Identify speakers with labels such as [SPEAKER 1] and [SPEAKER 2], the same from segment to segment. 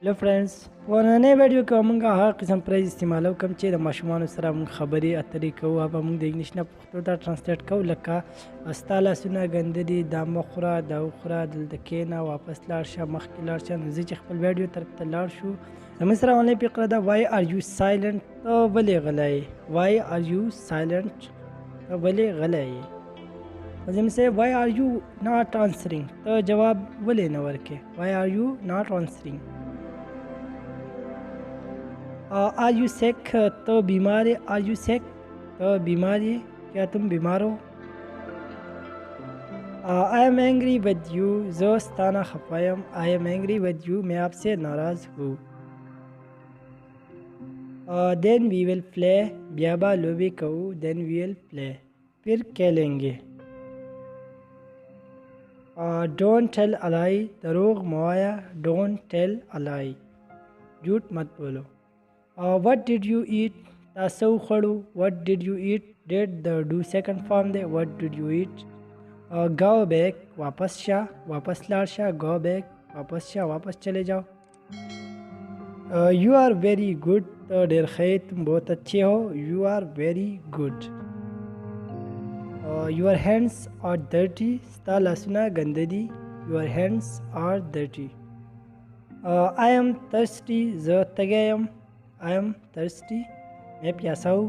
[SPEAKER 1] hello friends ورننه ویډیو کې موږ هغه قسم پرایز استعمالو کوم چې د ماشومان سره موږ خبرې اترې کوو او موږ د انګلیش نه پښتو ته ترانسلیټ کوو لکه استاله سونه غندري د مخره د اوخره دلته کېنه واپس لاړ شه مخکې لاړ شه نو زه چې خپل ویډیو طرف ته لاړ شو زموږ سره اونلاین فقره ده وای آر یو سایلنٹ ته ولې غلی وای آر یو سایلنٹ ته ولې غلی زم say why are you not answering ته جواب ولې نه ورکې why are you not answering are you sick تو بیمار ہے are you sick تو بیمار ہے کیا تم بیمار ہو I am angry with you زه ستانه خفه یم I am angry with you میں آپ سے ناراض ہوں then we will play بیا به لوبې کوو then we will play پھر کھیلیں گے don't tell a lie دروغ موایا don't tell a lie جھوٹ مت بولو what did you eat تاسو خوړو what did you eat did the do second form دی what did you eat go back واپس شا واپس لاړ شا go back واپس شا واپس چلے جاؤ you are very good تو ډیر ښه تم بہت اچھے ہو you are very good your hands are dirty ستا لاسونه ګنده دي your hands are dirty I am thirsty زه تږی یم I am thirsty میں پیاسا ہوں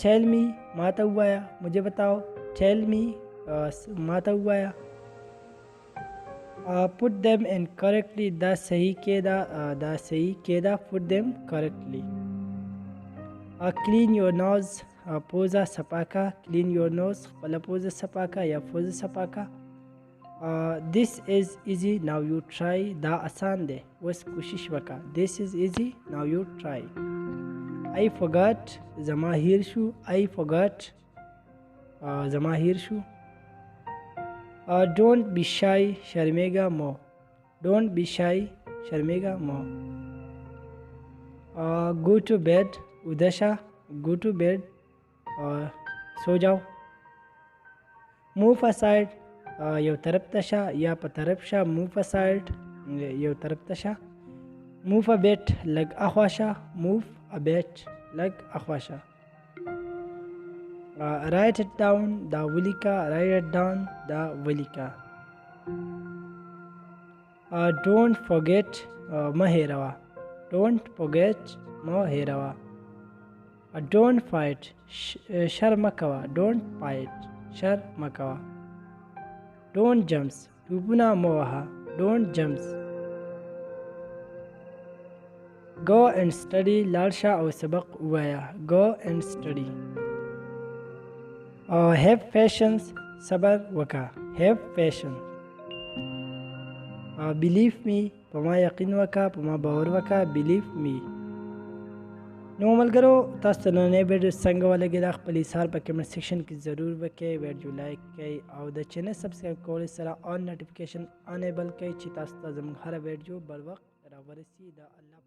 [SPEAKER 1] tell me ماته ووایا مجھے بتاؤ tell me ماته ووایا put them in correctly دا صحیح کېدا put them correctly clean your nose پوزه صفا کا clean your nose خپله پوزه صفا کا یا پوزه صفا کا this is easy now you try دا آسان دی اوس کوشش وکړه this is easy now you try I forgot زما هیر شو I forgot زما هیر شو don't be shy شرمیگا مو don't be shy شرمیگا مو go to bed ودشا go to bed سو جاؤ move aside یو طرف ته شه یا په طرف شه move aside یو طرف ته شه move a bit لږ اخوا شه move a bit لږ اخوا شه write it down دا ولیکه write it down دا ولیکه don't forget مه هیروه don't forget مه هیروه don't fight شر مه کوه don't fight شر مه کوه don't jumps ټوپونه مه وهه don't jumps go and study لاړ شه او سبق ووایه go and study have patience صبر وکړه have patience believe me په ما یقین وکړه په ما باور وکړه believe me نو ملګرو تاسو ته نننۍ ویډیو څنګه ولګېده خپل اظهار په کمنټ سیکشن کې ضرور وکړئ ویډیو لایک کړئ او د چینل سبسکرایب کولو سره آن نوټیفیکیشن انیبل کړئ چې تاسو ته زموږ هره ویډیو بر وخت راورسي د الله